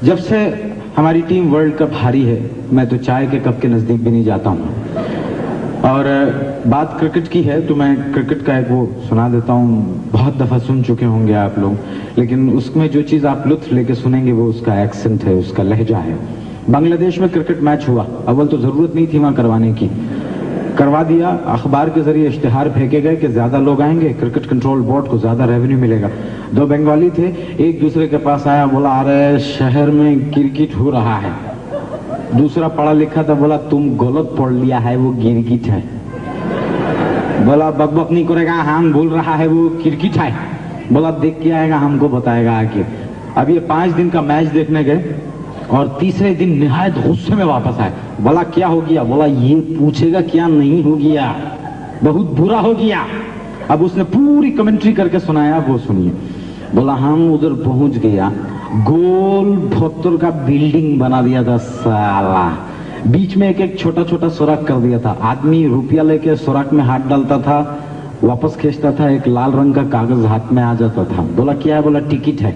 जब से हमारी टीम वर्ल्ड कप हारी है, मैं तो चाय के कप के नजदीक भी नहीं जाता हूँ। और बात क्रिकेट की है तो मैं क्रिकेट का एक वो सुना देता हूँ, बहुत दफा सुन चुके होंगे आप लोग, लेकिन उसमें जो चीज आप लुत्फ लेके सुनेंगे वो उसका एक्सेंट है, उसका लहजा है। बांग्लादेश में क्रिकेट मैच हुआ, अव्वल तो जरूरत नहीं थी वहां करवाने की, करवा दिया। अखबार के जरिए इश्तिहार फेंके गए कि ज्यादा लोग आएंगे, क्रिकेट कंट्रोल बोर्ड को ज्यादा रेवेन्यू मिलेगा। दो बंगाली थे, एक दूसरे के पास आया, बोला अरे शहर में क्रिकेट हो रहा है। दूसरा पढ़ा लिखा था, बोला तुम गलत पढ़ लिया है, वो गिरगिट है। बोला बकबक नहीं करेगा, हम बोल रहा है वो क्रिकेट है। बोला देख के आएगा, हमको बताएगा आके। अब ये 5 दिन का मैच देखने गए और तीसरे दिन निहायत गुस्से में वापस आए। बोला क्या हो गया? बोला ये पूछेगा क्या नहीं हो गया, बहुत बुरा हो गया। अब उसने पूरी कमेंट्री करके सुनाया, वो सुनिए। बोला हम उधर पहुंच गया, गोल पत्थर का बिल्डिंग बना दिया था साला, बीच में एक एक छोटा छोटा सुराख कर दिया था। आदमी रुपया लेके सुराख में हाथ डालता था, वापस खींचता था, एक लाल रंग का कागज हाथ में आ जाता था। बोला क्या है? बोला टिकट है।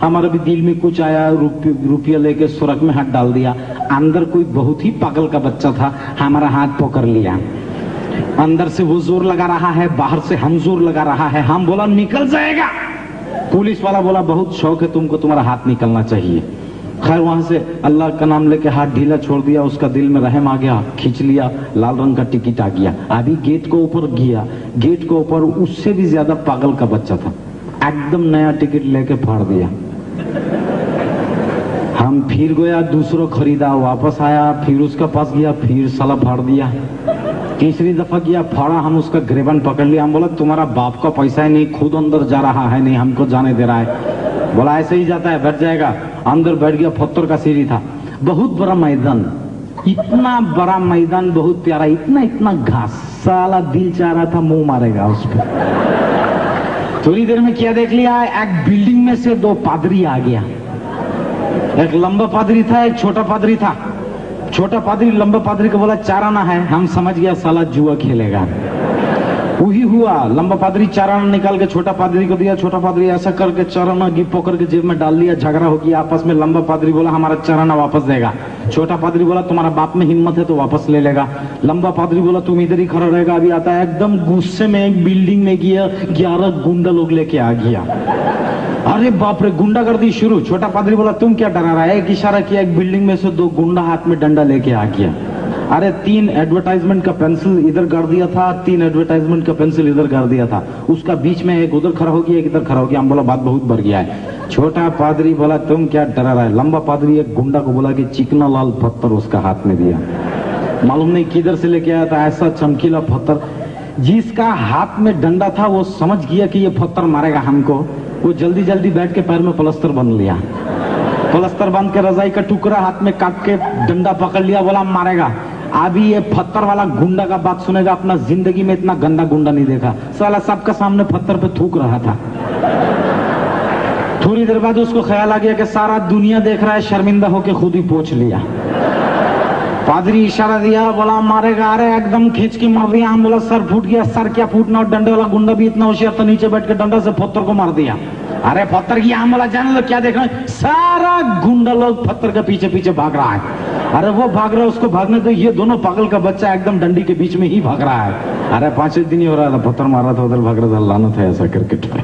हमारे भी दिल में कुछ आया, रुपया लेके सुरख में हाथ डाल दिया। अंदर कोई बहुत ही पागल का बच्चा था, हमारा हाथ पकड़ लिया। अंदर से वो जोर लगा रहा है, बाहर से हम जोर लगा रहा है। हम बोला निकल जाएगा। पुलिस वाला बोला बहुत शौक है तुमको, तुम्हारा हाथ निकलना चाहिए। खैर वहां से अल्लाह का नाम लेके हाथ ढीला छोड़ दिया, उसका दिल में रहम आ गया, खींच लिया, लाल रंग का टिकट आ गया। अभी गेट को ऊपर गया, गेट को ऊपर उससे भी ज्यादा पागल का बच्चा था, एकदम नया टिकट लेके फाड़ दिया। हम फिर गया, दूसरा खरीदा, वापस आया, फिर उसका पास गया, फिर साला फाड़ दिया। तीसरी दफा गया, फाड़ा, हम उसका ग्रेबन पकड़ लिया। हम बोला तुम्हारा बाप का पैसा है नहीं, खुद अंदर जा रहा है, नहीं हमको जाने दे रहा है। बोला ऐसे ही जाता है, बैठ जाएगा। अंदर बैठ गया, पत्थर का सीढ़ी था, बहुत बड़ा मैदान, इतना बड़ा मैदान, बहुत प्यारा, इतना इतना घास, साला दिल चाह रहा था मुंह मारेगा उस पर। थोड़ी देर में क्या देख लिया, एक बिल्डिंग में से 2 पादरी आ गया। एक लंबा पादरी था, एक छोटा पादरी था। छोटा पादरी लंबा पादरी को बोला चाराना है। हम समझ गया साला जुआ खेलेगा। वही हुआ, लंबा पादरी चाराना निकाल के छोटा पादरी को दिया। छोटा पादरी ऐसा करके चाराना गिप पकड़ के जेब में डाल लिया। झगड़ा हो गया आपस में। लंबा पादरी बोला हमारा चाराना वापस देगा। छोटा पादरी बोला तुम्हारा बाप में हिम्मत है तो वापस ले लेगा। लंबा पादरी बोला तुम इधर ही खड़ा रहेगा, अभी आता है। एकदम गुस्से में एक बिल्डिंग में गया, 11 गुंडा लोग लेके आ गया। अरे बाप रे, गुंडागर्दी शुरू। छोटा पादरी बोला तुम क्या डरा रहा है? एक इशारा किया, एक बिल्डिंग में से 2 गुंडा हाथ में डंडा लेके आ गया। अरे 3 एडवर्टाइजमेंट का पेंसिल इधर गाड़ दिया था, 3 एडवर्टाइजमेंट का पेंसिल इधर गाड़ दिया था। उसका बीच में एक उधर खड़ा हो गया, एक इधर खड़ा हो गया। हम बोला बात बहुत बढ़ गया है। छोटा पादरी बोला तुम क्या डरा रहा है? लंबा पादरी एक गुंडा को बोला कि चिकना लाल पत्थर उसका हाथ में दिया। मालूम नहीं किधर से लेके आया था ऐसा चमकीला पत्थर। जिसका हाथ में डंडा था वो समझ गया कि ये पत्थर मारेगा हमको। वो जल्दी जल्दी बैठ के पैर में प्लास्टर बांध लिया। प्लास्टर बांध के रजाई का टुकड़ा हाथ में काट के डंडा पकड़ लिया, बोला मारेगा। अभी ये पत्थर वाला गुंडा का बात सुनेगा, अपना जिंदगी में इतना गंदा गुंडा नहीं देखा। साला सबका सामने पत्थर पे थूक रहा था। थोड़ी देर बाद उसको ख्याल आ गया कि सारा दुनिया देख रहा है, शर्मिंदा होके खुद ही पोंछ लिया। पादरी इशारा दिया, बोला मारेगा। अरे एकदम खींच के मार दिया। हम बोला सर फूट गया। सर क्या फूटना, और डंडे वाला गुंडा भी इतना होशियार था, नीचे बैठ के डंडा से पत्थर को मार दिया। अरे पत्थर की, हम बोला जाने लो क्या देख रहे हैं? सारा गुंडा लोग पत्थर के पीछे पीछे भाग रहा है। अरे वो भाग रहा है, उसको भागने दो, ये दोनों पागल का बच्चा एकदम डंडी के बीच में ही भाग रहा है। अरे 5 दिन ही हो रहा था, पत्थर मार रहा था, उधर भाग रहा था। लानत है ऐसा क्रिकेट पे।